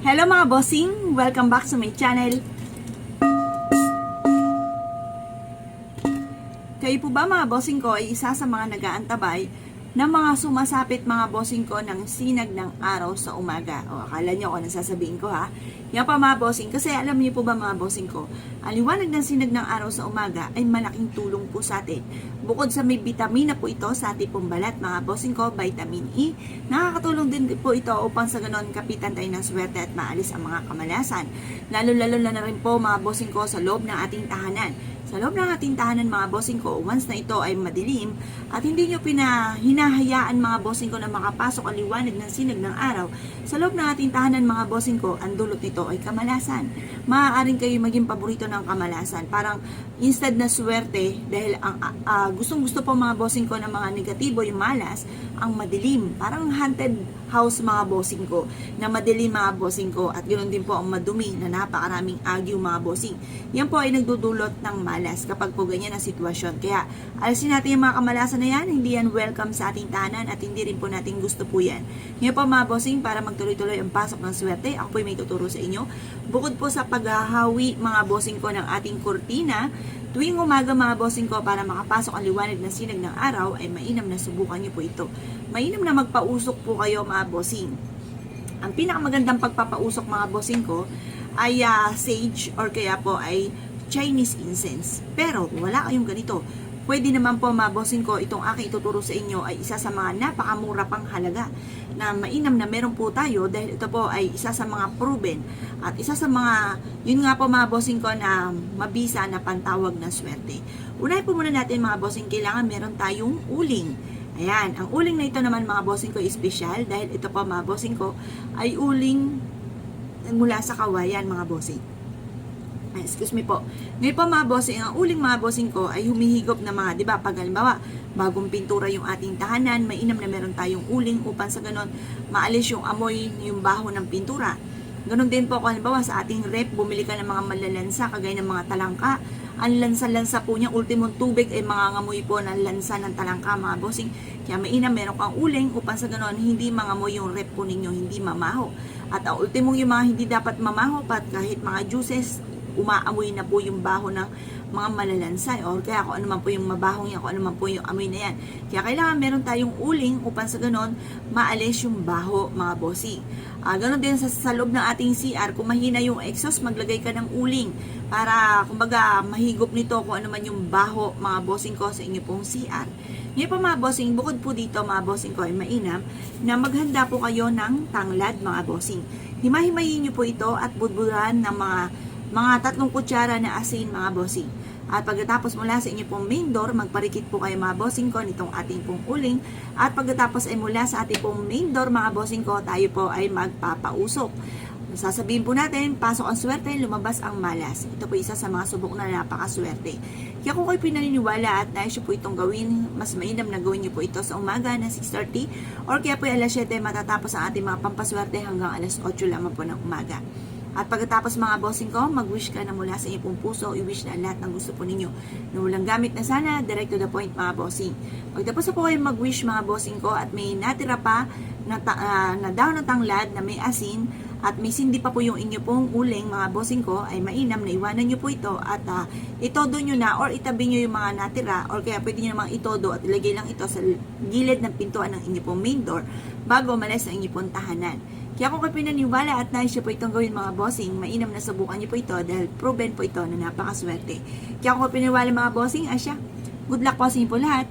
Hello mga bossing! Welcome back sa my channel. Kayo po ba mga bossing ko ay isa sa mga nag-aantabay ng mga sumasapit mga bossing ko ng sinag ng araw sa umaga? O akala nyo kung nasasabihin ko ha? Yan pa mga bossing, kasi alam niyo po ba mga bossing ko, ang liwanag ng sinag ng araw sa umaga ay malaking tulong po sa atin. Bukod sa may vitamina po ito sa ating pong balat mga bossing ko, vitamin E, nakakatulong din po ito upang sa ganon kapitan tayo ng swerte at maalis ang mga kamalasan. Lalo-lalo na rin po mga bossing ko sa loob ng ating tahanan. Sa loob ng ating tahanan mga bossing ko, once na ito ay madilim at hindi nyo hinahayaan mga bossing ko na makapasok ang liwanag ng sinag ng araw, sa loob ng ating tahanan mga bossing ko, ang dulot nito ay kamalasan. Maaaring kayo maging paborito ng kamalasan. Parang instead na swerte, dahil ang gustong-gusto po mga bossing ko ng mga negatibo, yung malas, ang madilim. Parang haunted house mga bossing ko, na madilim mga bossing ko, at ganoon din po ang madumi na napakaraming agyo mga bossing. Yan po ay nagdudulot ng malas kapag po ganyan ang sitwasyon. Kaya alisin natin yung mga kamalasan na yan, hindi yan welcome sa ating tahanan at hindi rin po natin gusto po yan. Ngayon po mga bossing, para magtuloy-tuloy ang pasok ng swerte, ako po may tuturo sa inyo. Bukod po sa paghahawi mga bossing ko ng ating kurtina, tuwing umaga mga bossing ko, para makapasok ang liwanag ng sinag ng araw, ay mainam na subukan nyo po ito. Mainam na magpausok po kayo mga bossing. Ang pinakamagandang pagpapausok mga bossing ko ay sage or kaya po ay Chinese incense. Pero kung wala kayong ganito, pwede naman po mga bossing ko, itong aking ituturo sa inyo ay isa sa mga napakamura pang halaga na mainam na meron po tayo, dahil ito po ay isa sa mga proven at isa sa mga, yun nga po mga bossing ko, na mabisa na pantawag ng swerte. Unahin po muna natin mga bossing, kailangan meron tayong uling. Ayan, ang uling na ito naman mga bossing ko is special, dahil ito po mga bossing ko ay uling mula sa kawayan mga bossing. Excuse me po. Ngayon po mga bossing, ang uling mga bossing ko ay humihigop na mga, di ba, pag halimbawa, bagong pintura yung ating tahanan, mainam na meron tayong uling upang sa ganon, maalis yung amoy, yung baho ng pintura. Ganon din po kung halimbawa sa ating rep, bumili ka ng mga malalansa, kagaya ng mga talangka, ang lansa-lansa po niya, ultimong tubig ay mangangamoy po ng lansa ng talangka mga bossing. Kaya mainam meron kang uling upang sa ganon, hindi mangamoy yung rep po ninyo, hindi mamaho. At ang ultimong yung mga hindi dapat mamaho, pat kahit mga juices, umaamoy na po yung baho ng mga malalansay, or kaya kung ano man po yung mabahong yan, kung ano man po yung amoy na yan. Kaya kailangan meron tayong uling upang sa ganon maalis yung baho mga bossing. Ganon din sa loob ng ating CR, kung mahina yung exhaust, maglagay ka ng uling para kumbaga mahigop nito kung ano man yung baho mga bossing ko sa inyo pong CR. Ngayon po mga bossing, bukod po dito mga bossing ko ay mainam na maghanda po kayo ng tanglad mga bossing. Himahimayin nyo po ito at budburan ng mga 3 kutsara na asin mga bossing. At pagkatapos mula sa inyo pong main door, magparikit po kayo mga bossing ko nitong ating pong uling. At pagkatapos ay mula sa ating pong main door mga bossing ko, tayo po ay magpapausok. Sasabihin po natin, pasok ang swerte, lumabas ang malas. Ito po isa sa mga subok na napakaswerte. Kaya kung kayo pinaniniwala at nais po itong gawin, mas mainam na gawin niyo po ito sa umaga na 6:30 or kaya po alas 7 matatapos ang ating mga pampaswerte hanggang alas 8 lamang po ng umaga. At pagkatapos mga bossing ko, mag-wish ka na mula sa inyong puso, i-wish na lahat ng gusto po ninyo. Na walang gamit na sana, direct to the point mga bossing. Pagtapos po kayo mag-wish mga bossing ko at may natira pa na daw na tanglad na may asin at may sindi pa po yung inyo pong uling mga bossing ko, ay mainam na iwanan nyo po ito at itodo nyo na or itabi nyo yung mga natira, or kaya pwede nyo namang itodo at ilagay lang ito sa gilid ng pintuan ng inyo pong main door bago umalis ang inyo pong tahanan. Kaya kung kayo pinaniwala at nais po itong gawin mga bossing, mainam na subukan nyo po ito dahil proven po ito na napakaswerte. Kaya kung kayo pinaniwala mga bossing, asya, good luck po sa inyo po lahat.